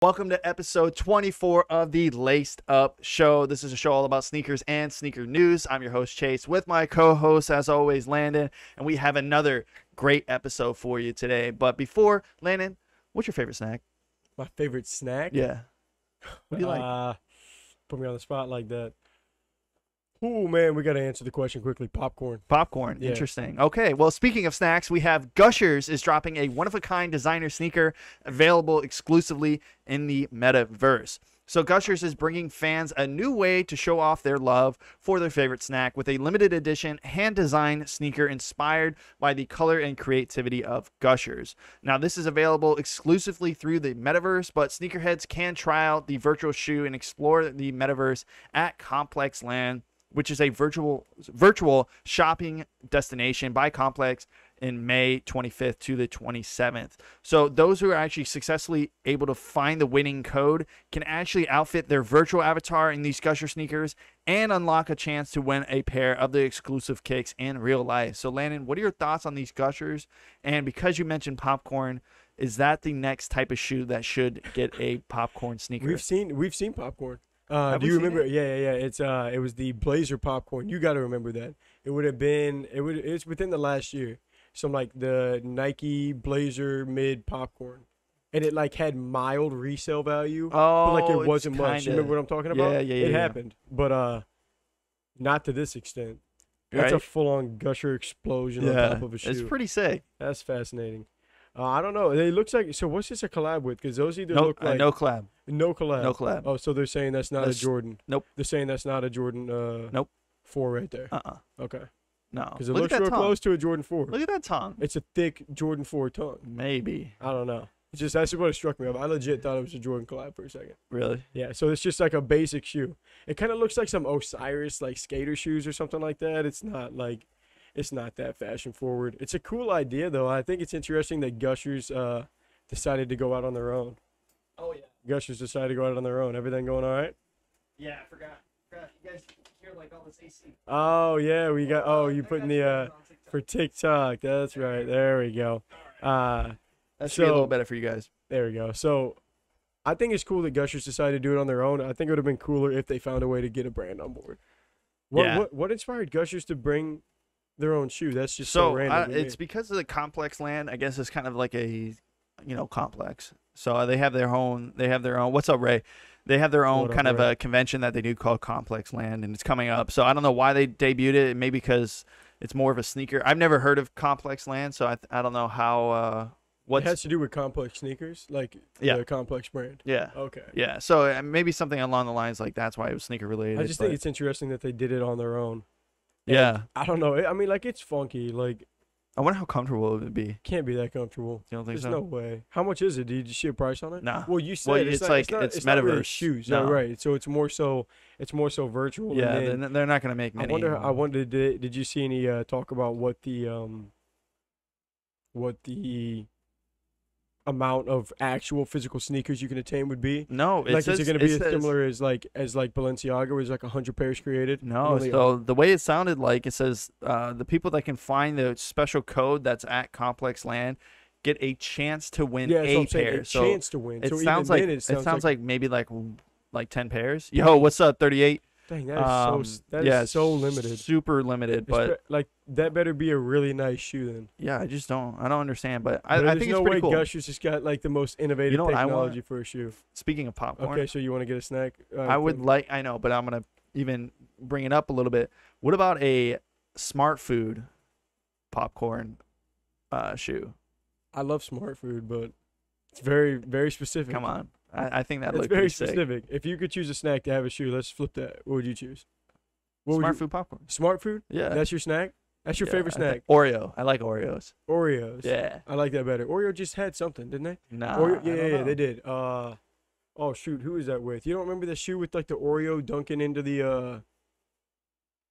Welcome to episode 24 of the Laced Up Show. This is a show all about sneakers and sneaker news. I'm your host, Chase, with my co-host, as always, Landon. And we have another great episode for you today. But before, Landon, what's your favorite snack? My favorite snack? Yeah. What do you like? Put me on the spot like that. Oh, man, we got to answer the question quickly. Popcorn. Popcorn. Yeah. Interesting. Okay, well, speaking of snacks, we have Gushers is dropping a one-of-a-kind designer sneaker available exclusively in the metaverse. So Gushers is bringing fans a new way to show off their love for their favorite snack with a limited edition hand-designed sneaker inspired by the color and creativity of Gushers. Now, this is available exclusively through the metaverse, but sneakerheads can try out the virtual shoe and explore the metaverse at Complex Land, which is a virtual shopping destination by Complex in May 25th to the 27th. So those who are actually successfully able to find the winning code can actually outfit their virtual avatar in these Gusher sneakers and unlock a chance to win a pair of the exclusive kicks in real life. So Landon, what are your thoughts on these Gushers? And because you mentioned popcorn, is that the next type of shoe that should get a popcorn sneaker? We've seen popcorn. Have Do we you seen remember? it? Yeah. It was the Blazer popcorn. You got to remember that. It's within the last year. Some like the Nike Blazer mid popcorn. And it like had mild resale value. Oh, but like it it's wasn't much. You kinda- remember what I'm talking about? Yeah. It happened. But not to this extent. That's a Right? full on Gusher explosion on Yeah, top of a shoe. it's pretty sick. That's fascinating. I don't know. It looks like, so what's this a collab with? Because those either look like No collab. no collab. No collab. Oh, so they're saying that's not That's- a Jordan. Nope. They're saying that's not a Jordan. Nope. 4 right there. Okay. No. Because it Look looks at that real tongue. close to a Jordan 4. Look at that tongue. It's a thick Jordan 4 tongue. Maybe. I don't know. It's just that's what it struck me off. I legit thought it was a Jordan collab for a second. Really? Yeah. So it's just like a basic shoe. It kind of looks like some Osiris like skater shoes or something like that. It's not that fashion forward. It's a cool idea though. I think it's interesting that Gushers decided to go out on their own. Oh yeah. Gushers decided to go out on their own. Everything going all right? Yeah, I forgot. You guys hear like all this AC. Oh yeah, we got. Oh, you put in the for TikTok. That's right. There we go. That should be a so- little better for you guys. There we go. So, I think it's cool that Gushers decided to do it on their own. I think it would have been cooler if they found a way to get a brand on board. Yeah. What inspired Gushers to bring their own shoe? That's just so random. to me. It's because of the complex land. I guess it's kind of like a, complex. So they have their own. What's up, Ray? They have their own What up, kind of Ray? a convention that they do called Complex Land, and it's coming up. So I don't know why they debuted it. Maybe because it's more of a sneaker. I've never heard of Complex Land, so I don't know how. It has to do with complex sneakers, like Yeah. the complex brand. Yeah. Okay. Yeah. So maybe something along the lines like that's why it was sneaker related. I just think it's interesting that they did it on their own. And Yeah. I don't know. I mean, like it's funky. Like I wonder how comfortable it would be. can't be that comfortable. You don't think There's so? no way. How much is it? Did you see a price on it? Nah. Well, you said Well, it's, it's not, like- it's, not, it's not really metaverse. shoes. No. Yeah, right. So it's more so virtual. Yeah. And then They're not gonna make many. I wonder did you see any talk about what the amount of actual physical sneakers you can attain would be? No. It Like says, is it going to be it as says- similar as Balenciaga, where there's like 100 pairs created? No, Only so the way it sounded like it says the people that can find the special code that's at Complex Land get a chance to win yeah, that's what a I'm saying, pair. a So chance to win. it So sounds even like then, it sounds like like maybe like 10 pairs. Yo, what's up? 38. dang, that is Yeah, so limited. Super limited, but Like that better be a really nice shoe then. yeah, I don't understand, but I There's think no it's pretty way cool. Gushers just got like the most innovative You know what I want? technology for a shoe. Speaking of popcorn, Okay, so you want to get a snack? I would like. I know, but I'm gonna even bring it up a little bit. What about a smart food popcorn shoe? I love smart food, but it's very, very specific. Come on, I think that It's looks very pretty sick. specific. If you could choose a snack to have a shoe, let's flip that. What would you choose? What would Smart you- food popcorn. Smart food? Yeah, That's your snack? That's your Yeah, favorite I snack? think Oreo. I like Oreos. Oreos. Yeah. I like that better. Oreo just had something, didn't they? Nah. Oreo, I don't yeah, know. they did. Oh shoot, who is that with? You don't remember the shoe with like the Oreo dunking into the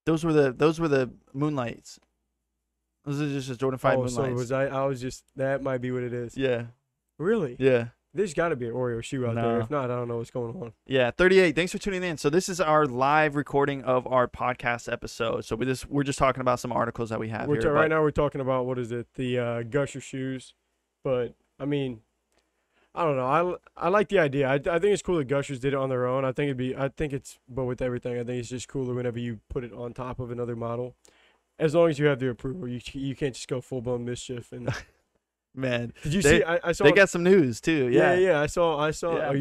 Those were the Moonlights. Those are just the Jordan 5 Oh, so Moonlights. was I was just that might be what it is. Yeah. Really? Yeah. There's got to be an Oreo shoe out there. No. If not, I don't know what's going on. Yeah, 38. Thanks for tuning in. So this is our live recording of our podcast episode. So we're just talking about some articles that we have here. Right now we're talking about what is it? The Gusher shoes. But I mean, I don't know. I like the idea. I think it's cool that Gushers did it on their own. I think it's, but with everything, I think it's just cooler whenever you put it on top of another model. As long as you have their approval, you can't just go full blown mischief. And Man, did you see? I saw they got some news too. Yeah, yeah. I saw. Yeah,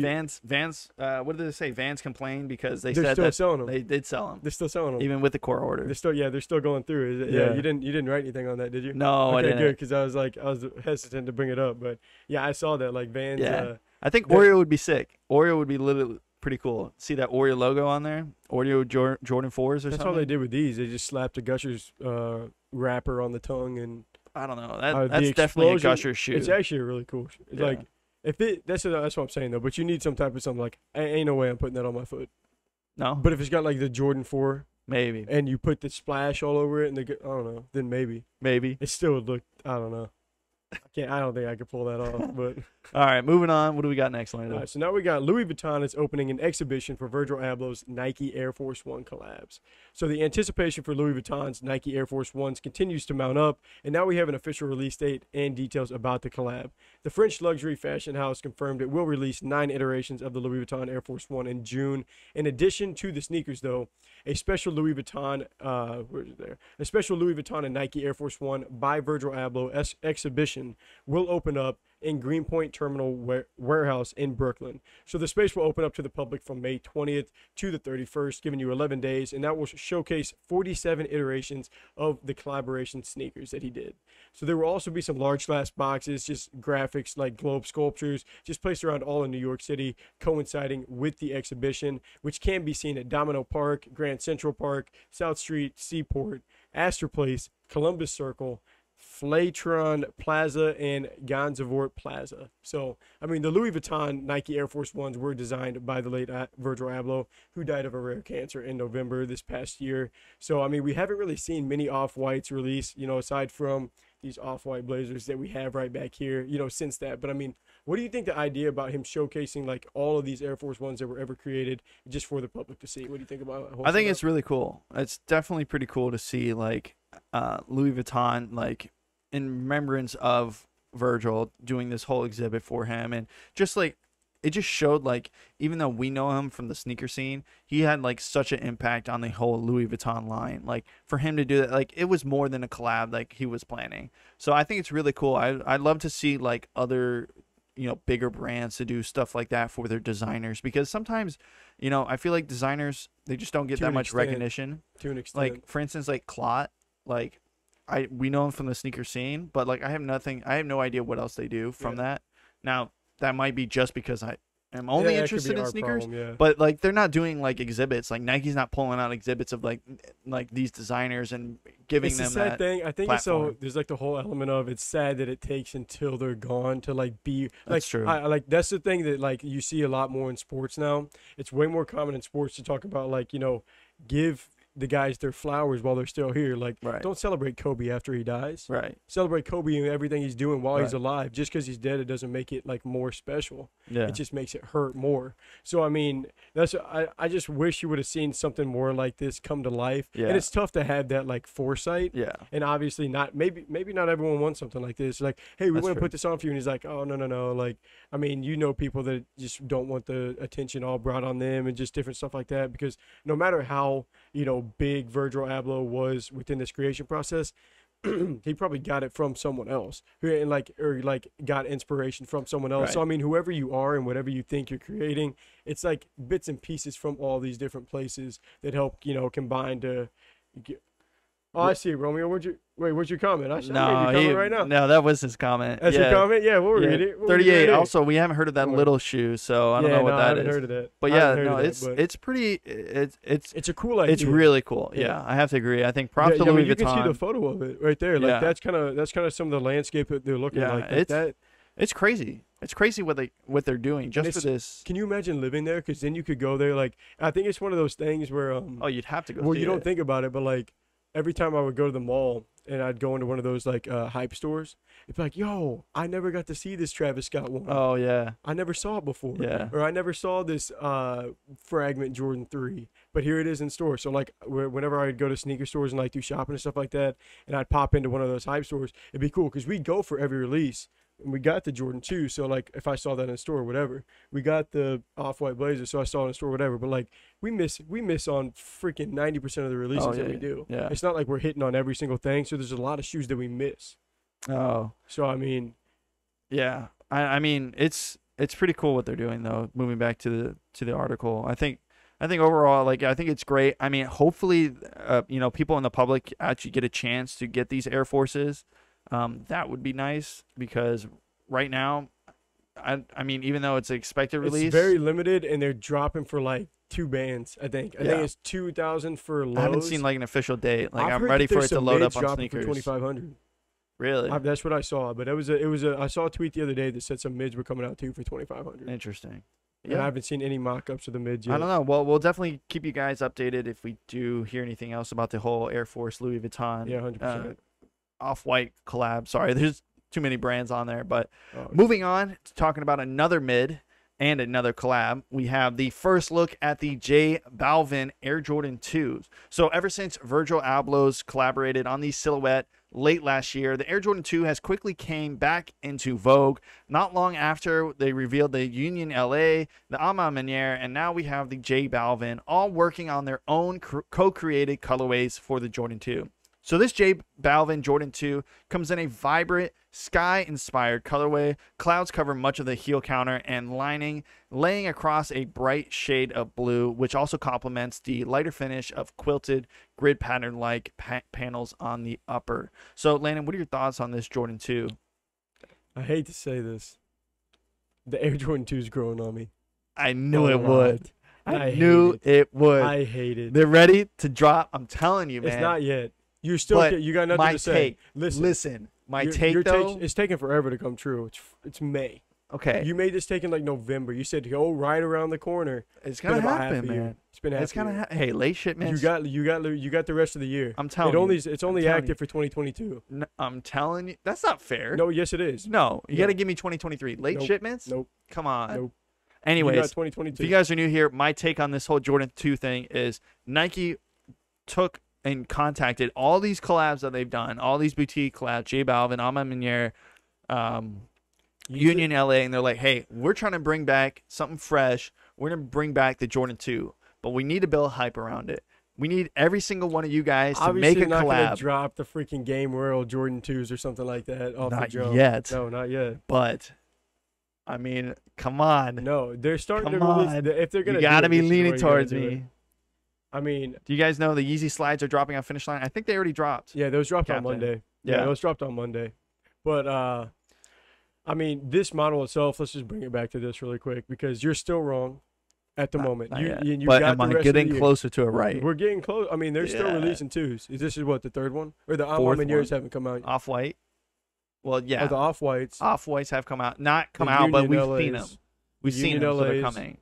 Vans. What did they say? Vans complained because they're said still that selling them. they did sell them. They're still selling them, even with the core order. They're still going through. Yeah. You didn't write anything on that, did you? No, okay, I didn't. Good, because I was hesitant to bring it up, but yeah, I saw that like Vans. Yeah, I think Oreo would be sick. Oreo would be literally pretty cool. See that Oreo logo on there? Oreo Jordan 4s or something? That's all they did with these. They just slapped a Gushers wrapper on the tongue, and I don't know. That's definitely a Gusher shoe. It's actually a really cool shoe. It's like, if it, that's what I'm saying though, but you need some type of something like, ain't no way I'm putting that on my foot. No. But if it's got like the Jordan 4, maybe, and you put the splash all over it, and I don't know, then maybe. It still would look, I don't know. I don't think I could pull that off, but. All right, moving on. What do we got next, Lando? All right, so now we got Louis Vuitton is opening an exhibition for Virgil Abloh's Nike Air Force One collabs. So the anticipation for Louis Vuitton's Nike Air Force Ones continues to mount up, and now we have an official release date and details about the collab. The French luxury fashion house confirmed it will release 9 iterations of the Louis Vuitton Air Force One in June. In addition to the sneakers, though, a special Louis Vuitton, a special Louis Vuitton and Nike Air Force One by Virgil Abloh exhibition will open up in Greenpoint Terminal Warehouse in Brooklyn. So the space will open up to the public from May 20th to the 31st, giving you 11 days, and that will showcase 47 iterations of the collaboration sneakers that he did. So there will also be some large glass boxes, just graphics like globe sculptures, just placed around all in New York City, coinciding with the exhibition, which can be seen at Domino Park, Grand Central Park, South Street, Seaport, Astor Place, Columbus Circle, Flatron Plaza, and Gansevoort Plaza. So, I mean, the Louis Vuitton Nike Air Force Ones were designed by the late Virgil Abloh, who died of a rare cancer in November this past year. So, I mean, we haven't really seen many off-whites release, aside from these off-white blazers that we have right back here, since that. But, I mean, what do you think the idea about him showcasing, like, all of these Air Force Ones that were ever created just for the public to see? What do you think about it? I think it's really cool. It's definitely pretty cool to see, like, Louis Vuitton, like, in remembrance of Virgil, doing this whole exhibit for him. And just like, it just showed, like, even though we know him from the sneaker scene, he had like such an impact on the whole Louis Vuitton line. Like, for him to do that, like, it was more than a collab like he was planning. So I think it's really cool. I'd love to see like other, bigger brands to do stuff like that for their designers, because sometimes, I feel like designers, they just don't get that much recognition. To an extent. Like, for instance, like Clot, like, we know him from the sneaker scene, but like I have no idea what else they do from that. Now, that might be just because I am only interested in sneakers, but like they're not doing like exhibits. Like, Nike's not pulling out exhibits of like these designers and giving them that thing. I think platform. so. There's like the whole element of, it's sad that it takes until they're gone to like be like. That's true. That's the thing that like you see a lot more in sports now. It's way more common in sports to talk about like, give the guys their flowers while they're still here. Like, don't celebrate Kobe after he dies. Right. Celebrate Kobe and everything he's doing while he's alive. Just because he's dead, it doesn't make it like more special. Yeah. It just makes it hurt more. So I mean, I just wish you would have seen something more like this come to life. Yeah. And it's tough to have that like foresight. Yeah. And obviously maybe not everyone wants something like this. Like, hey, we want to put this on for you, and he's like, oh no. Like, I mean, people that just don't want the attention all brought on them and just different stuff like that, because no matter how big Virgil Abloh was within this creation process, he probably got it from someone else, or got inspiration from someone else. So I mean, whoever you are and whatever you think you're creating, it's like bits and pieces from all these different places that help combine to get. Oh, I see, Romeo. What's your comment? I should read your comment right now. No, that was his comment. That's your comment? Yeah, we'll read it. 38. Also, we haven't heard of that little shoe, so I don't know what that is. I haven't heard of that. But yeah, no, it's pretty. It's a cool idea. It's really cool. Yeah, I have to agree. I think props to Louis Vuitton. You can see the photo of it right there. Like, that's kind of some of the landscape that they're looking like. It's crazy. It's crazy what they're doing just for this. Can you imagine living there? Because then you could go there. Like, I think it's one of those things where you'd have to go. Well, you don't think about it, but like, every time I would go to the mall and I'd go into one of those like hype stores, it'd be like, yo, I never got to see this Travis Scott one. Oh yeah. I never saw it before. Yeah. Or I never saw this Fragment Jordan 3, but here it is in store. So like whenever I'd go to sneaker stores and like do shopping and stuff like that, and I'd pop into one of those hype stores, it'd be cool because we'd go for every release. And we got the Jordan 2, so like if I saw that in a store or whatever, we got the off-white blazer, so I saw it in a store or whatever. But like we miss on freaking 90% of the releases that we do. Yeah. It's not like we're hitting on every single thing, so there's a lot of shoes that we miss. Oh. So I mean, yeah. I mean it's pretty cool what they're doing though. Moving back to the article, I think overall, like, I think it's great. I mean, hopefully, people in the public actually get a chance to get these Air Forces. That would be nice because right now, I mean, even though it's an expected release, it's very limited, and they're dropping for like 2 bands. I think it's 2,000 for lows. I haven't seen like an official date. Like, I've I'm heard ready that for there's it to some load mids up on dropping sneakers. for 2,500. Really? That's what I saw, but I saw a tweet the other day that said some mids were coming out too for 2,500. Interesting. Yeah, I haven't seen any mock-ups of the mids yet. I don't know. Well, we'll definitely keep you guys updated if we do hear anything else about the whole Air Force Louis Vuitton. Yeah, 100%. Off-white collab. Sorry, there's too many brands on there. But moving on to talking about another mid and another collab, we have the first look at the J Balvin Air Jordan 2s. So ever since Virgil Ablo's collaborated on the silhouette late last year, the Air Jordan 2 has quickly came back into vogue. Not long after they revealed the Union LA, the Ama Maniere, and now we have the J Balvin, all working on their own co-created colorways for the Jordan 2. So this J Balvin Jordan 2 comes in a vibrant sky-inspired colorway. Clouds cover much of the heel counter and lining, laying across a bright shade of blue, which also complements the lighter finish of quilted grid pattern-like panels on the upper. So, Landon, what are your thoughts on this Jordan 2? I hate to say this. The Air Jordan 2 is growing on me. I knew it would. I knew it would. I hate it. They're ready to drop. I'm telling you, man. It's not yet. You still you got nothing to say. Listen. My your take, though, it's taking forever to come true. It's May. Okay. You made this take in like November. You said go right around the corner. It's gonna happen, man. It's been happening. It's gonna happen. Hey, late shipments. You got the rest of the year. I'm telling you. It's only active for 2022. No, I'm telling you, that's not fair. No, yes it is. No, you got to give me 2023 late shipments. Nope. Come on. Nope. Anyways, you got 2022. If you guys are new here, my take on this whole Jordan 2 thing is Nike took and contacted all these collabs that they've done, all these boutique collabs, J Balvin, Ama Maniere, Union LA, and they're like, hey, we're trying to bring back something fresh. We're going to bring back the Jordan 2, but we need to build hype around it. We need every single one of you guys to make a not collab. Gonna drop the freaking Game World Jordan 2s or something like that off the jump. Not yet. No, not yet. But, I mean, come on. No, they're starting come to release. on. If they're going to You got to be leaning towards me. I mean, do you guys know the Yeezy slides are dropping on Finish Line? I think they already dropped. Yeah, those dropped on Monday. Yeah, those dropped on Monday. But I mean, this model itself. Let's just bring it back to this really quick because you're still wrong at the moment. You but got am I getting closer to it? Right. We're getting close. I mean, they're still releasing 2s. This is what, the third one, or the Ama Manieres haven't come out? Off white. Well, yeah. Oh, the off whites. Off whites have come out. Not come out, but we've seen them. We've seen them. So they're coming.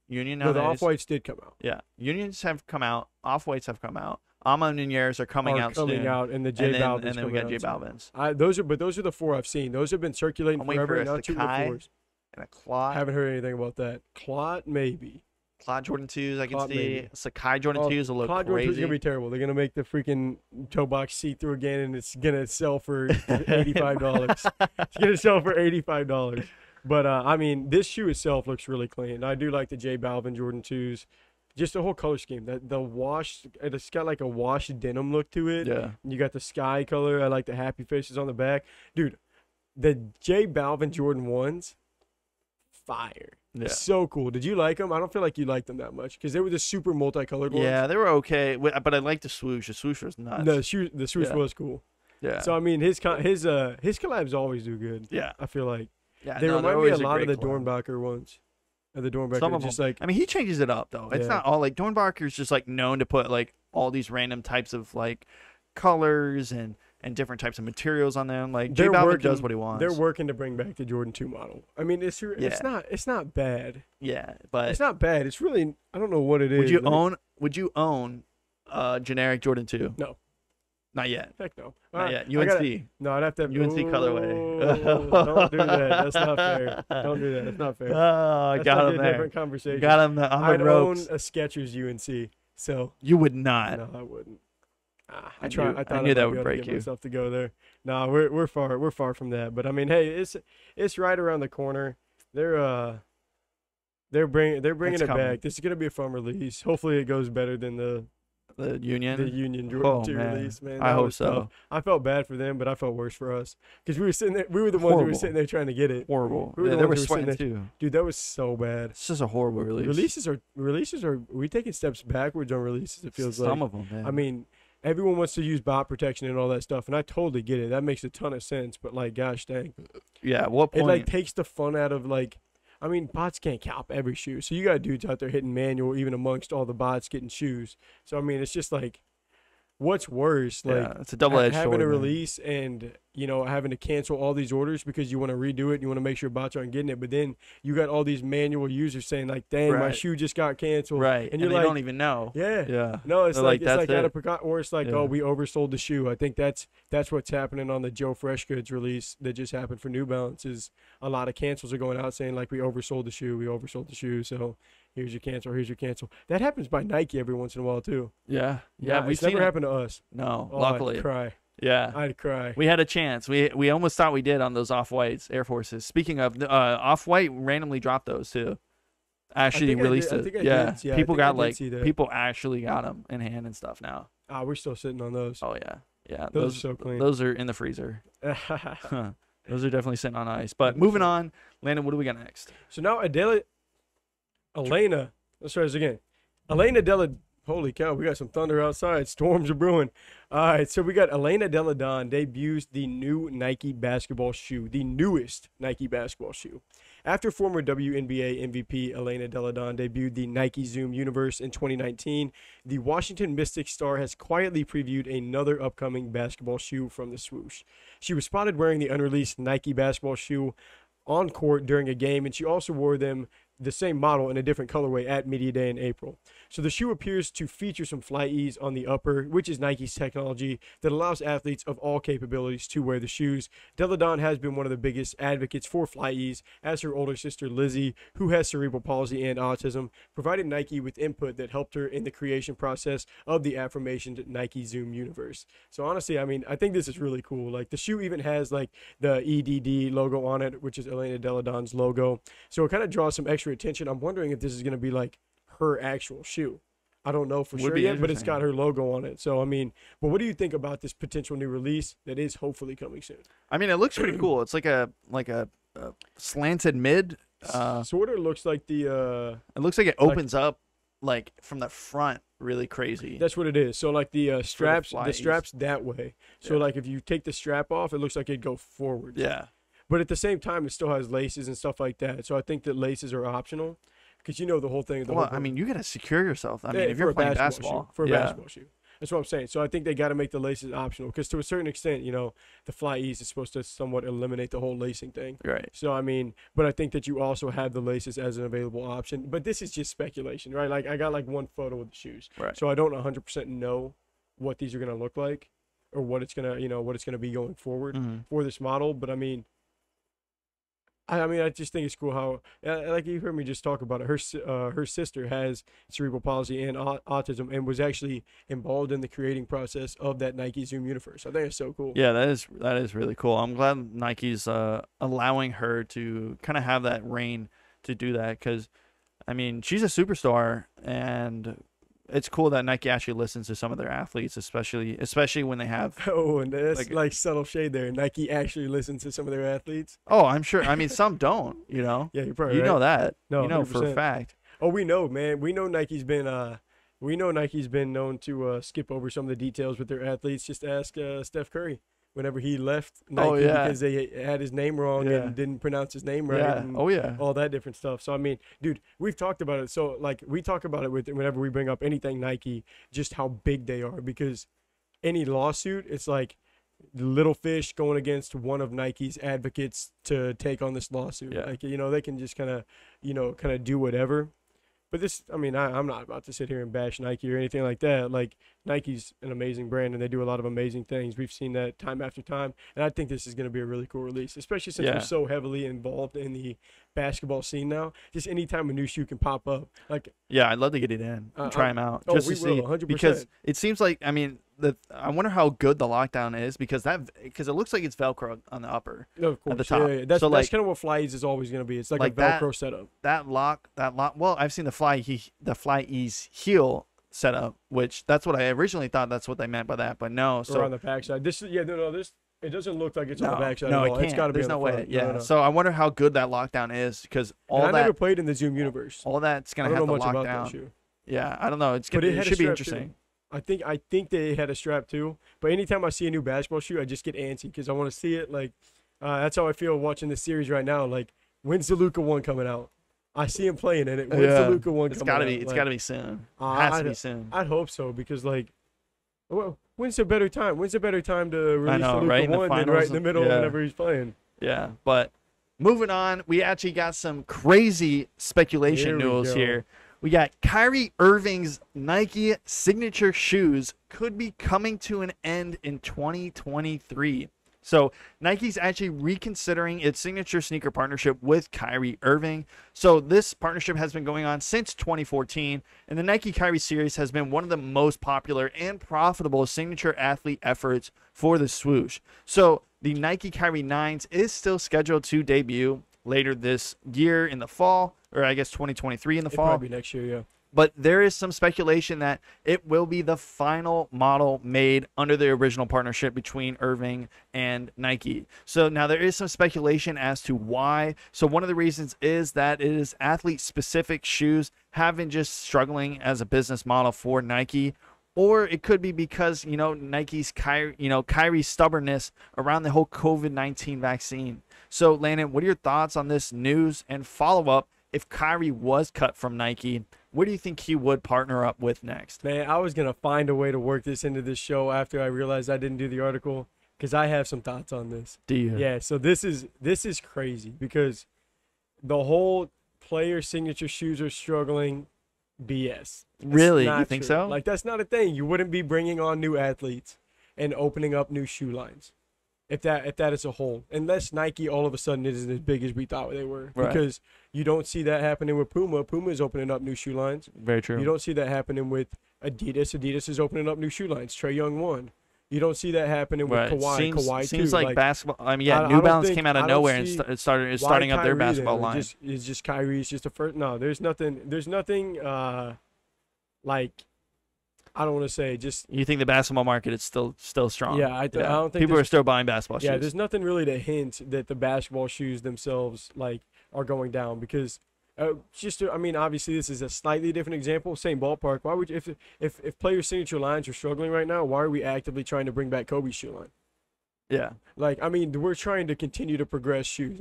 Union LAs. The off-whites did come out. Yeah. Unions have come out. Off-whites have come out. Ama Manieres are coming out soon. And the J Balvins. And then we got J Balvins. Those are the 4 I've seen. Those have been circulating forever. Not 2 4s. And a Clot. Haven't heard anything about that. Clot, maybe. Clot Jordan 2s, I can see. Sakai Jordan 2s will look Clot crazy. Jordan 2s is going to be terrible. They're going to make the freaking toe box see-through again, and it's going to sell for $85. It's going to sell for $85. But, I mean, this shoe itself looks really clean. I do like the J Balvin Jordan 2s. Just the whole color scheme. The wash, it's got like a washed denim look to it. Yeah. You got the sky color. I like the happy faces on the back. Dude, the J Balvin Jordan 1s, fire. Yeah. So cool. Did you like them? I don't feel like you liked them that much because they were the super multicolored ones. Yeah, they were okay. But I liked the swoosh. The swoosh was nuts. No, the swoosh was cool. Yeah. So, I mean, his collabs always do good. Yeah. I feel like. Yeah, they remind me a lot of the Dornbacher ones. The Dornbacher just like, I mean, he changes it up though. It's not all like Dornbacher's just like known to put like all these random types of like colors and different types of materials on them. Like J Balvin does what he wants. They're working to bring back the Jordan 2 model. I mean, it's not bad. Yeah, but it's not bad. It's really, I don't know what it is. Would you own generic Jordan 2? No. Not yet. Heck no. Not yet. UNC. No, I'd have to have UNC colorway. Don't do that. That's not fair. Don't do that. That's not fair. Oh, that's got him a there. Different conversation. Got him on the ropes. I'd own a Skechers UNC. So you would not. No, I wouldn't. I thought I I knew that might be would able to break get you. myself to go there. Nah, we're far from that. But I mean, hey, it's right around the corner. They're bringing It's it coming. back. This is gonna be a fun release. Hopefully, it goes better than the Union. Union Jordan Oh 2 man, release. Man, I that hope was so. tough. I felt bad for them, but I felt worse for us because we were sitting there. We were the ones who were Horrible. sitting there trying to get it. Horrible. We were the They ones were who were sweating sitting too. Dude, that was so bad. It's just a horrible release. Releases are we taking steps backwards on releases? It feels like. Some of them, man. I mean, everyone wants to use bot protection and all that stuff, and I totally get it. That makes a ton of sense. But like, gosh dang, yeah. At what point? it like takes the fun out of like. I mean, bots can't cop every shoe, so you got dudes out there hitting manual even amongst all the bots getting shoes. So I mean, it's just like, what's worse? Like, yeah, it's a double-edged sword. having a man. release and having to cancel all these orders because you want to redo it and you want to make sure bots aren't getting it, but then you got all these manual users saying like, "Dang, my Right. shoe just got canceled." Right, And you're they like, don't even know. Yeah. Yeah. No, it's They're like it's that's like out it. of or it's like, Yeah. oh, we oversold the shoe. I think that's what's happening on the Joe Freshgoods release that just happened for New Balance. Is a lot of cancels are going out saying like, we oversold the shoe. So here's your cancel. That happens by Nike every once in a while too. Yeah. Nah, We've it's seen never it. happened to us. No, Oh, luckily. I'd cry. Yeah. I'd cry. We had a chance. We almost thought we did on those Off-Whites, Air Forces. Speaking of, Off-White randomly dropped those too. Actually think I released did- I it. think I Yeah. did. Yeah, I People think I got did like see that. people actually got them in hand and stuff now. We're still sitting on those. Oh yeah. Yeah. Those are so clean. Those are in the freezer. Those are definitely sitting on ice. But moving on, Landon, what do we got next? So now Elena. Let's try this again. Elena Holy cow, we got some thunder outside. Storms are brewing. All right, so we got Elena Deladon debuts the new Nike basketball shoe, the newest Nike basketball shoe. After former WNBA MVP Elena Deladon debuted the Nike Zoom Universe in 2019, the Washington Mystics star has quietly previewed another upcoming basketball shoe from the swoosh. She was spotted wearing the unreleased Nike basketball shoe on court during a game, and she also wore them the same model in a different colorway at Media Day in April. So the shoe appears to feature some fly ease on the upper, which is Nike's technology that allows athletes of all capabilities to wear the shoes. Deladon has been one of the biggest advocates for fly ease, as her older sister Lizzie, who has cerebral palsy and autism, provided Nike with input that helped her in the creation process of the aforementioned Nike Zoom Universe. So honestly, I mean, I think this is really cool. Like, the shoe even has like the EDD logo on it, which is Elena Deladon's logo. So it kind of draws some extra attention. I'm wondering if this is going to be like her actual shoe. I don't know for sure yet, but it's got her logo on it. So I mean, but what do you think about this potential new release that is hopefully coming soon? I mean, it looks pretty cool. It's like a slanted mid. Sort of looks like the. It looks like it opens up like from the front, really crazy. That's what it is. So like the straps, fly the ease. straps that way. So like if you take the strap off, it looks like it'd go forward. Yeah. But at the same time, it still has laces and stuff like that. So I think that laces are optional, because the whole thing. Well, I mean, you gotta secure yourself. I mean, if for you're a playing basketball basketball, shoe, for a yeah. basketball shoe. That's what I'm saying. So I think they got to make the laces optional, because to a certain extent, the fly ease is supposed to somewhat eliminate the whole lacing thing. Right. So I mean, but I think that you also have the laces as an available option. But this is just speculation, right? Like, I got like one photo of the shoes, Right. so I don't 100% know what these are gonna look like, or what it's gonna be going forward for this model. But I mean, I just think it's cool how, like you heard me just talk about it. Her sister has cerebral palsy and autism, and was actually involved in the creating process of that Nike Zoom Universe. I think it's so cool. Yeah, that is really cool. I'm glad Nike's allowing her to kind of have that reign to do that, because, I mean, she's a superstar, and it's cool that Nike actually listens to some of their athletes, especially when they have. Oh, and that's like subtle shade there. Nike actually listens to some of their athletes. Oh, I'm sure. I mean, some don't. Yeah, you're probably right. know that. No, for a 100%. fact. Oh, we know, man. We know Nike's been known to skip over some of the details with their athletes. Just ask Steph Curry whenever he left Nike because they had his name wrong and didn't pronounce his name right. Yeah. And all that different stuff. So I mean, dude, we've talked about it. So like, we talk about it whenever we bring up anything Nike, just how big they are, because any lawsuit, it's like little fish going against one of Nike's advocates to take on this lawsuit. Yeah. Like, they can just kind of do whatever. But this, I mean, I'm not about to sit here and bash Nike or anything like that. Like, Nike's an amazing brand, and they do a lot of amazing things. We've seen that time after time, and I think this is going to be a really cool release, especially since we're so heavily involved in the basketball scene now. Just anytime a new shoe can pop up, like, yeah, I'd love to get it in and try them out just to we will, see 100%. because it seems like, I mean, I wonder how good the lockdown is because it looks like it's Velcro on the upper. No, of course. At the top. Yeah. That's So, like, kind of what Fly-Ease is always going to be. It's like a like Velcro setup. That lock. Well, I've seen the Fly-Ease heel setup, which that's what I originally thought. That's what they meant by that, but no. So or on the backside. This it doesn't look like it's on the backside no, at all. it can't. It's got to be There's on no the front. way. Yeah. No. So I wonder how good that lockdown is because I never played in the Zoom universe. all that's gonna I have don't to know much lock about down. that shoe. Yeah, I don't know. It should be interesting. Too. I think they had a strap too. But anytime I see a new basketball shoe, I just get antsy because I want to see it. Like that's how I feel watching this series right now. Like, when's the Luka one coming out? I see him playing in it. When's the Luka one coming out? It's gotta be soon. It has to be soon. I'd hope so because like, well, when's a better time? When's a better time to release the Luka right one than right in the middle whenever he's playing? Yeah, but moving on, we actually got some crazy speculation news here. We got Kyrie Irving's Nike signature shoes could be coming to an end in 2023. So Nike's actually reconsidering its signature sneaker partnership with Kyrie Irving. So this partnership has been going on since 2014, and the Nike Kyrie series has been one of the most popular and profitable signature athlete efforts for the swoosh. So the Nike Kyrie 9s is still scheduled to debut later this year in the fall, or I guess 2023 in the fall. Probably next year, yeah. But there is some speculation that it will be the final model made under the original partnership between Irving and Nike. So now there is some speculation as to why. So one of the reasons is that it is athlete-specific shoes have been just struggling as a business model for Nike. Or it could be because, Nike's Kyrie's stubbornness around the whole COVID-19 vaccine. So, Landon, what are your thoughts on this news? And follow-up, if Kyrie was cut from Nike, what do you think he would partner up with next? Man, I was going to find a way to work this into this show after I realized I didn't do the article because I have some thoughts on this. Do you? Yeah, so this is crazy because the whole player signature shoes are struggling. BS. Really? You think true. so? Like, that's not a thing. You wouldn't be bringing on new athletes and opening up new shoe lines if that is a whole. Unless Nike all of a sudden isn't as big as we thought they were. Right. Because you don't see that happening with Puma. Puma is opening up new shoe lines. Very true. You don't see that happening with Adidas. Adidas is opening up new shoe lines. Trae Young won. You don't see that happening with Kawhi. Kawhi seems too. like basketball. I mean, yeah, New Balance came out of nowhere and starting up their basketball line. It's just Kyrie's just a first. No, there's nothing. Like, I don't want to say just. You think the basketball market is still strong? Yeah, I don't think people are still buying basketball shoes. Yeah, there's nothing really to hint that the basketball shoes themselves are going down because. Obviously this is a slightly different example, same ballpark. Why would if player signature lines are struggling right now, why are we actively trying to bring back Kobe's shoe line? Yeah. We're trying to continue to progress shoes.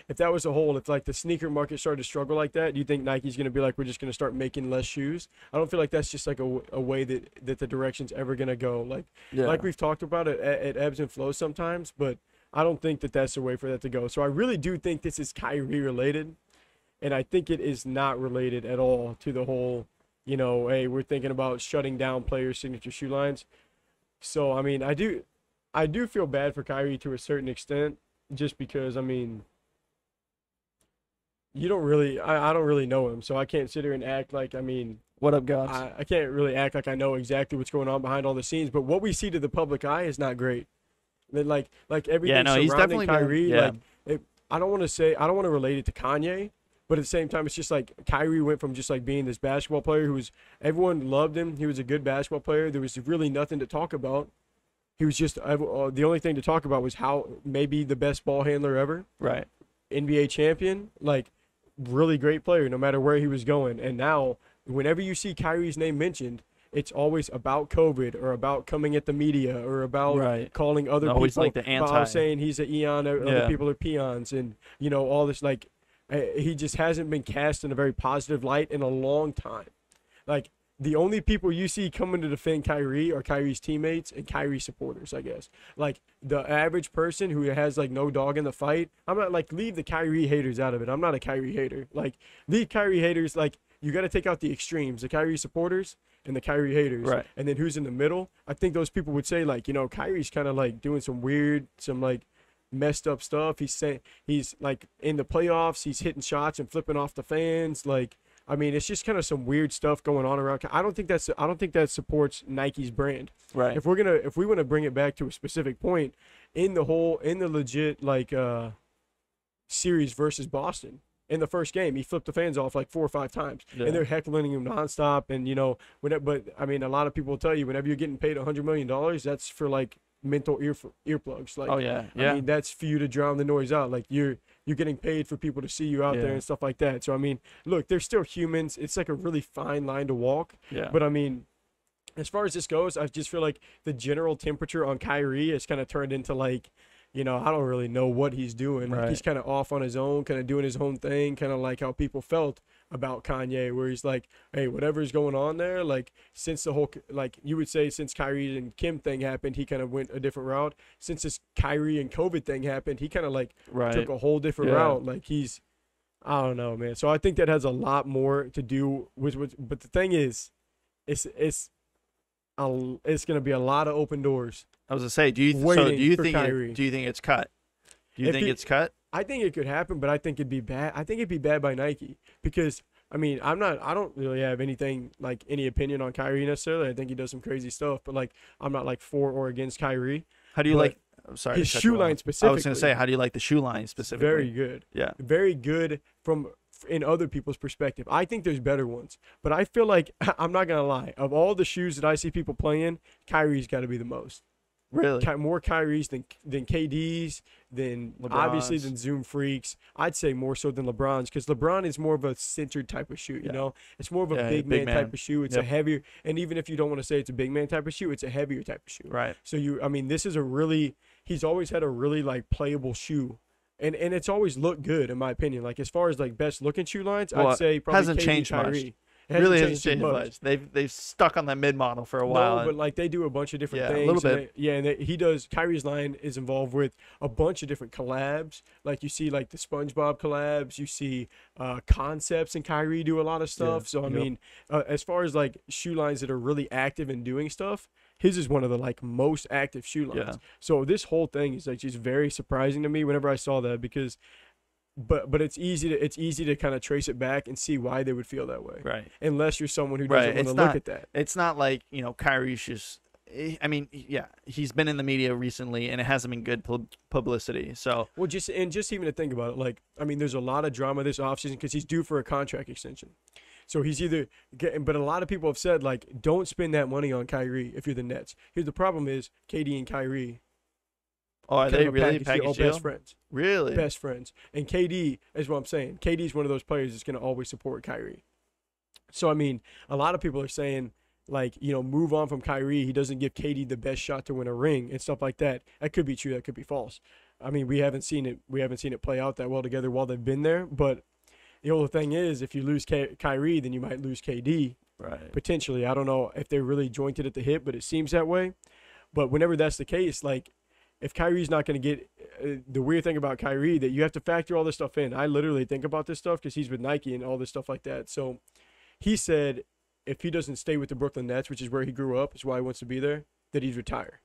If that was a whole, if the sneaker market started to struggle like that, do you think Nike's going to be like, we're just going to start making less shoes? I don't feel like that's just a way that the direction's ever going to go. Like we've talked about it ebbs and flows sometimes, but I don't think that that's the way for that to go. So I really do think this is Kyrie related. And I think it is not related at all to the whole, hey, we're thinking about shutting down players' signature shoe lines. So, I do feel bad for Kyrie to a certain extent, just because, you don't really, I don't really know him. So I can't sit here and act like, what up, guys? I can't really act like I know exactly what's going on behind all the scenes. But what we see to the public eye is not great. Like everything surrounding Kyrie, I don't want to relate it to Kanye. But at the same time, it's just like Kyrie went from just being this basketball player everyone loved him. He was a good basketball player. There was really nothing to talk about. He was just the only thing to talk about was how maybe the best ball handler ever. Right. NBA champion, really great player no matter where he was going. And now whenever you see Kyrie's name mentioned, it's always about COVID or about coming at the media or about calling other always people. Like the anti. About saying he's an eon, other people are peons, and all this he just hasn't been cast in a very positive light in a long time. The only people you see coming to defend Kyrie are Kyrie's teammates and Kyrie supporters, I guess. The average person who has no dog in the fight, I'm not leave the Kyrie haters out of it. I'm not a Kyrie hater. Leave Kyrie haters, you got to take out the extremes, the Kyrie supporters and the Kyrie haters. Right. And then who's in the middle? I think those people would say Kyrie's kind of doing some weird, messed up stuff. He's in the playoffs, he's hitting shots and flipping off the fans. I mean, it's just kind of some weird stuff going on around. I don't think that supports Nike's brand. Right. If we want to bring it back to a specific point in the legit like series versus Boston. In the first game, he flipped the fans off like 4 or 5 times, and they're heckling him nonstop. And but I mean, a lot of people will tell you whenever you're getting paid $100 million, that's for like mental earplugs. Like, oh yeah. I mean, that's for you to drown the noise out. Like you're getting paid for people to see you out there and stuff like that. So I mean, look, they're still humans. It's like a really fine line to walk. Yeah. But I mean, as far as this goes, I just feel like the general temperature on Kyrie has kind of turned into like, I don't really know what he's doing. Right. He's kind of off on his own, kind of doing his own thing, kind of like how people felt about Kanye, where he's like, hey, whatever's going on there, like since the whole, like you would say since Kyrie and Kim thing happened, he kind of went a different route. Since this Kyrie and COVID thing happened, he kind of like took a whole different route. Like I don't know, man. So I think that has a lot more to do with but the thing is, it's going to be a lot of open doors. I was gonna say, do you think it's cut? Do you think it's cut? I think it could happen, but I think it'd be bad. I think it'd be bad by Nike because I mean, I don't really have any opinion on Kyrie necessarily. I think he does some crazy stuff, but like I'm not like for or against Kyrie. How do you like? I'm sorry, his shoe line specifically. I was gonna say, how do you like the shoe line specifically? Very good. Yeah, very good in other people's perspective. I think there's better ones, but I feel like I'm not gonna lie. Of all the shoes that I see people playing, Kyrie's got to be the most. Really? More Kyries than KDs, than LeBron's. Obviously than Zoom Freaks. I'd say more so than LeBron's because LeBron is more of a centered type of shoe. You know, it's more of a big man type of shoe. It's a heavier, and even if you don't want to say it's a big man type of shoe, it's a heavier type of shoe. Right. So this is he's always had a really like playable shoe. And it's always looked good in my opinion. Like as far as like best looking shoe lines, I'd say probably hasn't KD, changed Kyrie. much. Really hasn't changed much. They've stuck on that mid model for a while. No, but like they do a bunch of different things. A little bit. He does. Kyrie's line is involved with a bunch of different collabs. Like you see, like the SpongeBob collabs. You see Concepts and Kyrie do a lot of stuff. So I mean, as far as like shoe lines that are really active and doing stuff, his is one of the like most active shoe lines. Yeah. So this whole thing is like just very surprising to me whenever I saw that because. But it's easy to kind of trace it back and see why they would feel that way. Right. Unless you're someone who doesn't want to look at that. It's not like, Kyrie's just I mean, he's been in the media recently and it hasn't been good publicity. So just even to think about it, like I mean, there's a lot of drama this offseason because he's due for a contract extension. So he's either getting, but a lot of people have said like, don't spend that money on Kyrie if you're the Nets. Here's the problem: is KD and Kyrie. Oh, are they really package deal? Best friends. Really? Best friends. And KD is what I'm saying. KD is one of those players that's going to always support Kyrie. So, I mean, a lot of people are saying, like, move on from Kyrie. He doesn't give KD the best shot to win a ring and stuff like that. That could be true. That could be false. I mean, we haven't seen it play out that well together while they've been there. But the only thing is, if you lose Kyrie, then you might lose KD. Right. Potentially. I don't know if they're really jointed at the hip, but it seems that way. But whenever that's the case, like, if Kyrie's not going to get the weird thing about Kyrie that you have to factor all this stuff in. I literally think about this stuff because he's with Nike and all this stuff like that. So he said if he doesn't stay with the Brooklyn Nets, which is where he grew up, is why he wants to be there, that he'd retire.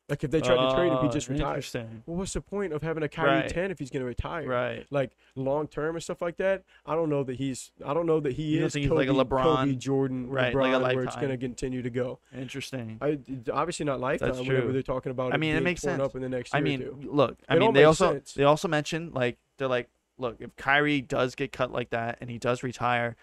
Like if they tried to trade him, he just retires. Well, what's the point of having a Kyrie 10 if he's going to retire? Right. Like long term and stuff like that. I don't know that he is Kobe, like a LeBron, Kobe, Jordan, right? LeBron, like where it's going to continue to go. Interesting. Obviously not lifetime. That's true. Whenever they're talking about. I mean, it makes sense. Up in the next year or two. Look. I mean, they also mentioned like they're like, look, if Kyrie does get cut like that and he does retire.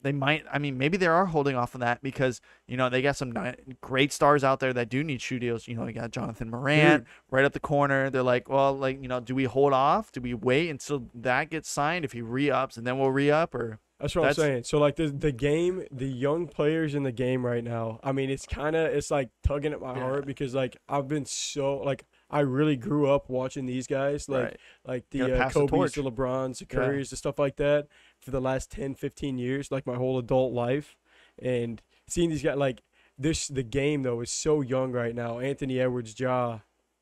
They might, maybe they are holding off on that because, they got some great stars out there that do need shoe deals. You got Jonathan Morant right at the corner. They're like, well, like, do we hold off? Do we wait until that gets signed if he re-ups and then we'll re-up? Or that's what I'm saying. So, like, the game, the young players in the game right now, I mean, it's like tugging at my heart because, like, I've been so, like, I really grew up watching these guys, like the Kobe's, the LeBrons, the Currys, the stuff like that for the last 10, 15 years, like my whole adult life. And seeing these guys, like the game, though, is so young right now. Anthony Edwards, Ja,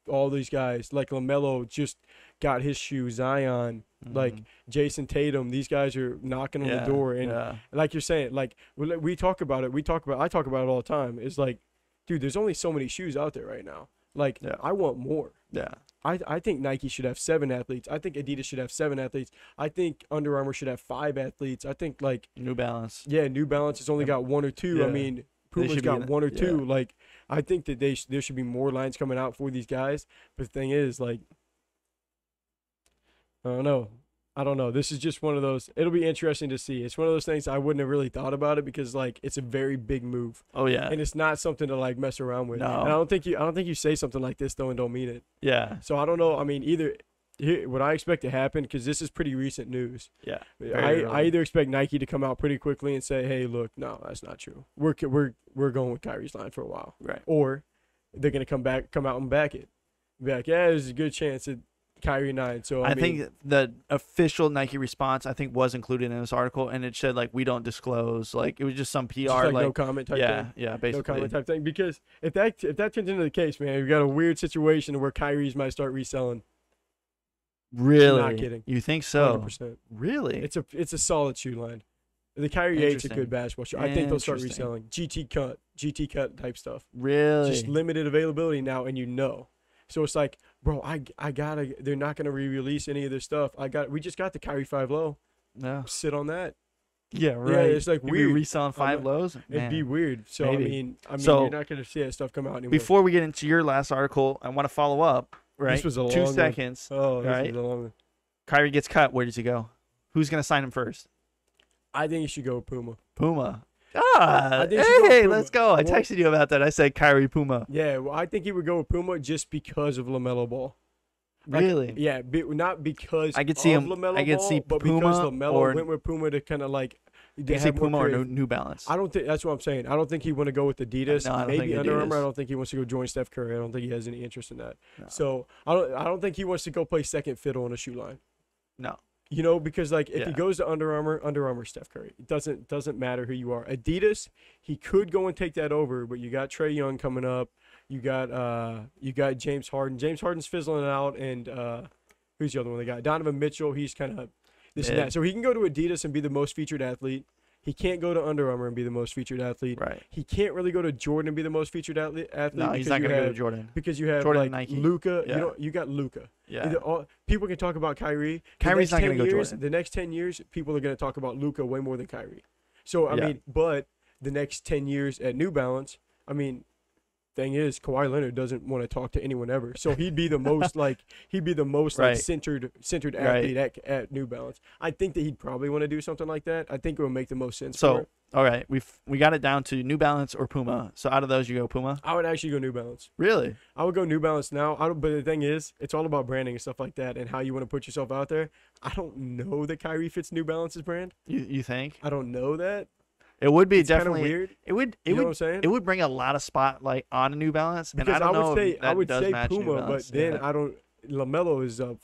all these guys, like LaMelo just got his shoe, Zion, like Jason Tatum. These guys are knocking on the door. And like you're saying, like we talk about it. I talk about it all the time. It's like, dude, there's only so many shoes out there right now. Like, I want more. Yeah. I think Nike should have 7 athletes. I think Adidas should have 7 athletes. I think Under Armour should have 5 athletes. I think like New Balance. yeah, New Balance has only got 1 or 2. Yeah. I mean, Puma's should be got in- 1 or yeah. 2. Like I think that there should be more lines coming out for these guys. But the thing is, like, I don't know. This is just one of those. It'll be interesting to see. It's one of those things I wouldn't have really thought about it because like it's a very big move. Oh yeah. And it's not something to like mess around with. No. And I don't think you say something like this though and don't mean it. Yeah. So I don't know. I mean, what I expect to happen, because this is pretty recent news. Yeah. I either expect Nike to come out pretty quickly and say, "Hey, look, no, that's not true. We're going with Kyrie's line for a while." Right. Or they're gonna come out and back it. Be like, "Yeah, there's a good chance that Kyrie 9." So I think the official Nike response was included in this article, and it said like we don't disclose. Like it was just some PR just like no comment type thing. Yeah, basically. No comment type thing. Because if that turns into the case, man, we've got a weird situation where Kyrie's might start reselling. Really? Not kidding. You think so? 100%. Really? It's a solid shoe line. The Kyrie 8's a Interesting. good basketball shoe. I think they'll start Interesting. reselling GT cut type stuff. Really? Just limited availability now, and so it's like, bro, I gotta. They're not gonna re-release any of their stuff. We just got the Kyrie 5 low. No. Sit on that. Yeah, right. it's like You'd weird. be reselling 5 I'm lows. It'd be Man. weird. So Maybe. I mean, So, you're not gonna see that stuff come out anymore. Before we get into your last article, I want to follow up. Right. This was a 2 long one. seconds. Oh, this right. is a long one. Kyrie gets cut. Where does he go? Who's gonna sign him first? I think you should go with Puma. Puma. I think you should go Hey, Puma. let's go. I Well- texted you about that. I said Kyrie Puma. Yeah, well, I think he would go with Puma just because of LaMelo Ball. Like, Really? Yeah, not because I could see of him- LaMelo I could Ball, see but because Puma LaMelo or- went with Puma to kind of like Do they you say have more Puma or creative- New Balance? I don't think that's what I'm saying. I don't think he want to go with Adidas. No, I don't Maybe think Under Armour. Adidas. I don't think he wants to go join Steph Curry. I don't think he has any interest in that. No. So I don't think he wants to go play second fiddle on a shoe line. No. You know, because like if he Yeah. goes to Under Armour, Steph Curry. It doesn't matter who you are. Adidas, he could go and take that over, but you got Trae Young coming up. You got James Harden. James Harden's fizzling out, and who's the other one they got? Donovan Mitchell. He's kind of this and Yeah. that. So he can go to Adidas and be the most featured athlete. He can't go to Under Armour and be the most featured athlete. Right. He can't really go to Jordan and be the most featured athlete. No, he's not gonna go to Jordan. Because you have Jordan like and Nike. Luka. Yeah. You got Luka. Yeah. People can talk about Kyrie. The Kyrie's next not 10 gonna go years, Jordan. The next 10 years, people are going to talk about Luka way more than Kyrie. So, I Yeah. mean, but the next 10 years at New Balance, I mean, thing is, Kawhi Leonard doesn't want to talk to anyone ever. So he'd be the most like Right. centered Right. athlete at New Balance. I think that he'd probably want to do something like that. I think it would make the most sense for So, it. all right, we got it down to New Balance or Puma. So out of those, you go Puma. I would actually go New Balance. Really? I would go New Balance now. But the thing is, it's all about branding and stuff like that and how you want to put yourself out there. I don't know that Kyrie fits New Balance's brand. You think? I don't know that. It would be It's kind of definitely weird. It would. It You know would. what I'm saying? It would bring a lot of spotlight on a New Balance, and Because I don't know would say if that I would does say match New Puma, but Balance. then Yeah. I don't. LaMelo is a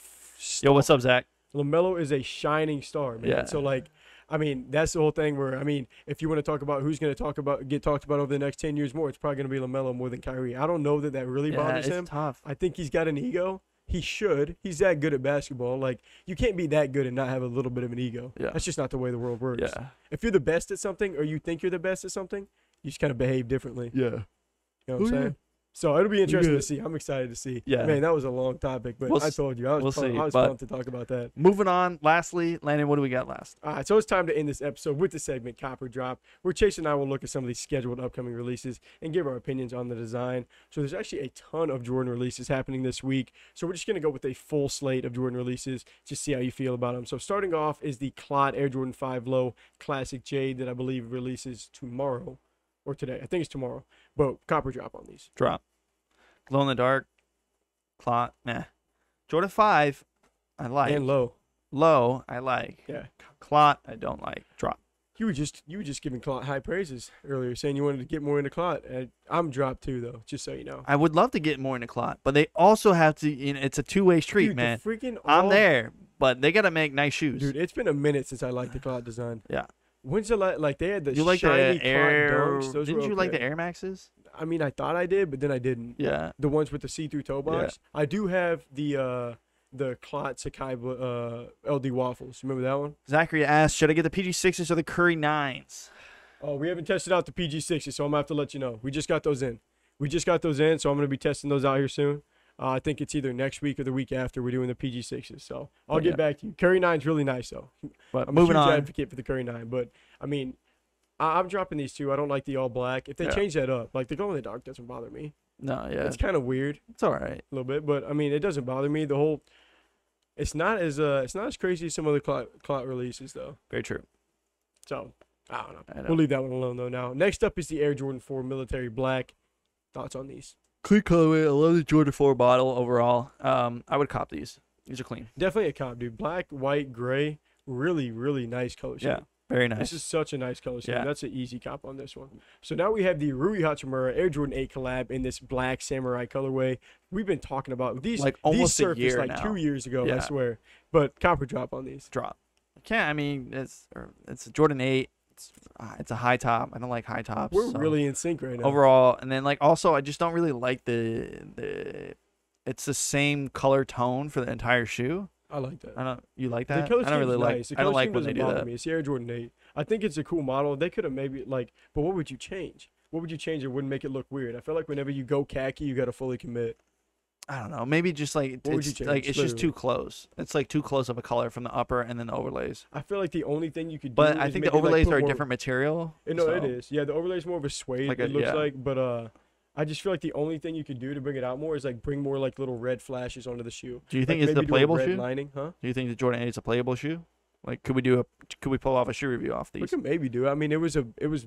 Yo, what's up, Zach? LaMelo is a shining star, man. Yeah. So like, I mean, that's the whole thing. Where I mean, if you want to talk about who's going to get talked about over the next 10 years more, it's probably going to be LaMelo more than Kyrie. I don't know that really Yeah, bothers it's him. tough. I think he's got an ego. He should. He's that good at basketball. Like, you can't be that good and not have a little bit of an ego. Yeah. That's just not the way the world works. Yeah. If you're the best at something, or you think you're the best at something, you just kind of behave differently. Yeah. You know what I'm Oh, yeah. saying? So it'll be interesting Yeah. to see. I'm excited to see. Yeah. Man, that was a long topic, but We'll I s- told you I was we'll pumped, see, I was but- pumped to talk about that. Moving on. Lastly, Landon, what do we got last? All right, so it's time to end this episode with the segment Copper Drop, where Chase and I will look at some of these scheduled upcoming releases and give our opinions on the design. So there's actually a ton of Jordan releases happening this week. So we're just going to go with a full slate of Jordan releases, just see how you feel about them. So starting off is the Clot Air Jordan 5 Low Classic Jade that I believe releases tomorrow or today. I think it's tomorrow. But Copper Drop on these. Drop. Glow in the dark. Clot. Nah. Jordan 5. I like. And low. Low. I like. Yeah. Clot. I don't like. Drop. You were just giving Clot high praises earlier, saying you wanted to get more into Clot. I'm dropped too, though, just so you know. I would love to get more into Clot, but they also have to. It's a two-way street, Dude, man. the freaking I'm there, but they gotta make nice shoes. Dude, it's been a minute since I liked the Clot design. Yeah. When's the like they had the You like shiny the Air? Clot dunks? Those Didn't were you like the okay. Air Maxes? I mean, I thought I did, but then I didn't. Yeah. The ones with the see-through toe box. I do have the Clot Sakai LD waffles. Remember that one? Zachary asked, should I get the PG6s or the Curry 9s? Oh, we haven't tested out the PG60s, so I'm gonna have to let you know. We just got those in. So I'm gonna be testing those out here soon. I think it's either next week or the week after we're doing the PG6s. So I'll get back to you. Curry 9's really nice, though. But I'm moving a huge on. advocate for the Curry 9. But, I mean, I'm dropping these two. I don't like the all black. If they change that up, like the glow in the dark doesn't bother me. No, yeah. It's kind of weird. It's all right. A little bit. But, I mean, it doesn't bother me. It's not as crazy as some other clot releases, though. Very true. So, I don't know. We'll leave that one alone, though, now. Next up is the Air Jordan 4 Military Black. Thoughts on these? Clean colorway. I love the Jordan 4 bottle overall. I would cop these. These are clean. Definitely a cop, dude. Black, white, gray. Really, really nice color scheme. Yeah, very nice. This is such a nice color scheme. Yeah. That's an easy cop on this one. So now we have the Rui Hachimura Air Jordan 8 collab in this black samurai colorway. We've been talking about these. Like almost these a year like now. 2 years ago, Yeah. I swear. But copper drop on these. Drop. I mean, it's a Jordan 8. It's a high top. I don't like high tops. We're really in sync right now. Overall, and then like also, I just don't really like the. It's the same color tone for the entire shoe. I like that. You like that? The color I don't really scheme's like. nice. The I color don't like scheme when they doesn't do bother that. me. It's the Air Jordan 8. I think it's a cool model. They could have maybe like, but what would you change? What would you change that wouldn't make it look weird? I feel like whenever you go khaki, you got to fully commit. I don't know. Maybe just like What would you it's change, like it's just literally? too close. It's like too close of a color from the upper and then the overlays. I feel like the only thing you could do But I is think the maybe, like, overlays put are a more- different material. No, so- it is. Yeah, the overlay's more of a suede. Like It looks yeah. like, but I just feel like the only thing you could do to bring it out more is like bring more like little red flashes onto the shoe. Do you think Like, it's the maybe do a playable red shoe? lining, huh? Do you think the Jordan 8 is a playable shoe? Like, could we pull off a shoe review off We these? could maybe do it. I mean, it was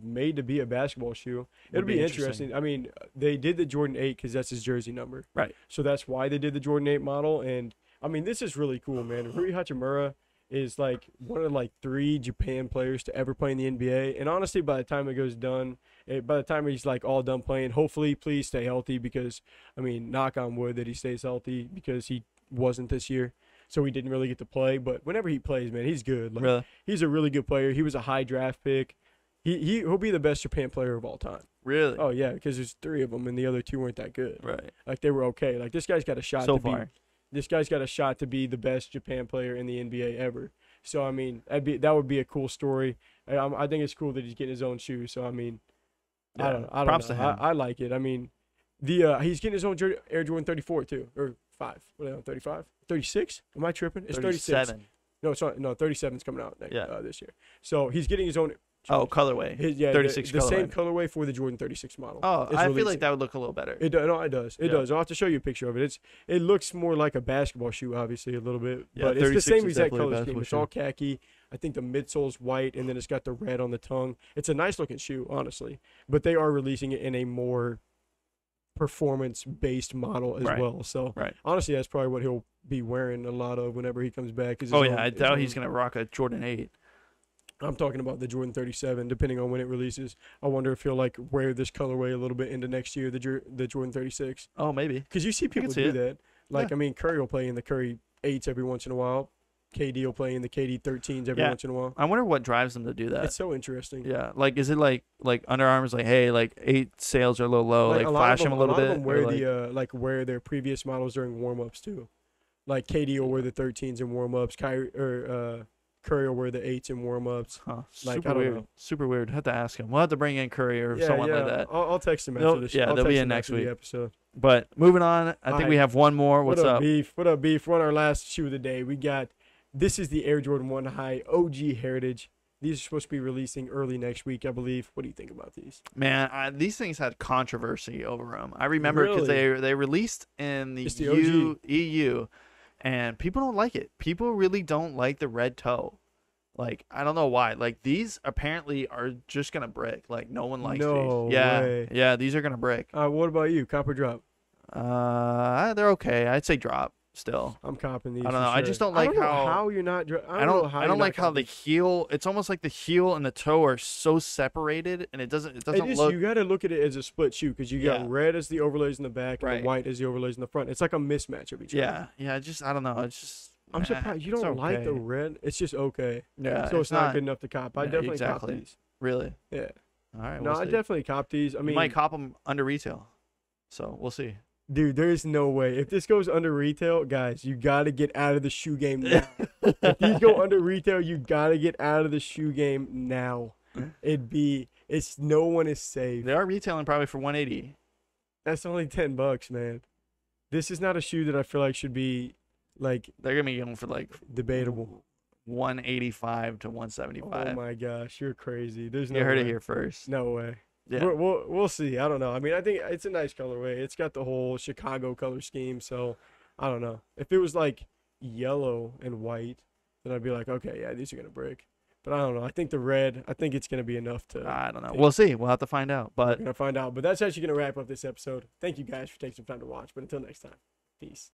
made to be a basketball shoe. It'll be interesting. I mean, they did the Jordan 8 because that's his jersey number. Right. So that's why they did the Jordan 8 model. And I mean, this is really cool, man. Rui Hachimura is like one of like 3 Japan players to ever play in the NBA. And honestly, by the time it goes done, by the time he's like all done playing, hopefully, please stay healthy because, I mean, knock on wood that he stays healthy because he wasn't this year. So he didn't really get to play. But whenever he plays, man, he's good. Like, Really? He's a really good player. He was a high draft pick. He'll be the best Japan player of all time. Really? Oh, yeah, because there's 3 of them and the other 2 weren't that good. Right. Like, they were okay. Like, this guy's got a shot So to be. far. This guy's got a shot to be the best Japan player in the NBA ever. So I mean, that would be a cool story. I think it's cool that he's getting his own shoes. So I mean, Yeah. I don't Props know. to him. I like it. I mean, he's getting his own Air Jordan 34 too, or 5. What are they on, 35, 36? Am I tripping? It's 36. 37. No, it's not. No, 37's coming out Yeah. this year. So he's getting his own. Oh, colorway. 36 the same colorway. colorway for the Jordan 36 model. Oh, It's I feel releasing. like that would look a little better. It does. No, it does. It Yeah. does. I'll have to show you a picture of it. It looks more like a basketball shoe, obviously, a little bit. Yeah, but it's the 36 same is exact definitely a color scheme. basketball It's shoe. all khaki. I think the midsole's white, and then it's got the red on the tongue. It's a nice looking shoe, honestly. But they are releasing it in a more performance-based model as Right. well. So Right. honestly, that's probably what he'll be wearing a lot of whenever he comes back. Oh yeah, I doubt he's gonna rock a Jordan 8. I'm talking about the Jordan 37, depending on when it releases. I wonder if he'll like wear this colorway a little bit into next year, the Jordan 36. Oh, maybe. Because you see people see do it. that. Like, Yeah. I mean, Curry will play in the Curry 8s every once in a while. KD will play in the KD 13s every Yeah. once in a while. I wonder what drives them to do that. It's so interesting. Yeah, like is it like Under Armour's like, hey, like 8 sales are a little low, like a lot flash of them a little lot bit. of them or, wear like, wear their previous models during warm-ups too. Like KD will wear the 13s in warm-ups. Curry will wear the 8s in warm-ups. huh, like, super I don't weird. know. Super weird. Have to ask him. We'll have to bring in Curry or someone like that. I'll text him after They'll- this. yeah, I'll they'll be text in him next after the week. episode. But moving on, I think Alright. we have one more. What's up? Beef? What up, Beef? We're on our last shoe of the day. This is the Air Jordan 1 High OG Heritage. These are supposed to be releasing early next week, I believe. What do you think about these? Man, these things had controversy over them. I remember because they released in the It's the OG. EU, and people don't like it. People really don't like the red toe. Like, I don't know why. Like, these apparently are just gonna brick. Like, no one likes No these. Yeah, way. yeah, these are gonna brick. What about you? Cop or drop? They're okay. I'd say drop still. I'm copping these. I don't for know. I sure. just don't I like don't know how- how you're not. I don't like how the heel. It's almost like the heel and the toe are so separated, and it doesn't look. You got to look at it as a split shoe because you got Yeah. red as the overlays in the back and Right. the white as the overlays in the front. It's like a mismatch of each other. Yeah. I don't know. It's just. I'm surprised you don't it's like the okay. red. It's just okay. Yeah. So it's not good enough to cop. I Yeah, definitely exactly. cop these. Really. Yeah. All right. No, we'll I see. definitely cop these. I You mean, might cop them under retail, so we'll see. dude, there's no way. If this goes under retail, guys, you got to get out of the shoe game now. If these go under retail, you got to get out of the shoe game now. No one is safe. They are retailing probably for $180. That's only $10, man. This is not a shoe that I feel like should be like They're gonna be going for like debatable. 185 to 175. Oh my gosh, you're crazy. There's no You heard way. it here first. No way. Yeah. We'll see. I don't know. I mean, I think it's a nice colorway. It's got the whole Chicago color scheme, so I don't know. If it was like yellow and white, then I'd be like, okay, yeah, these are gonna break. But I don't know. I think the red, I think it's gonna be enough to. I don't know. We'll see. We'll have to find out. But We're gonna find out. But that's actually gonna wrap up this episode. Thank you guys for taking some time to watch. But until next time, peace.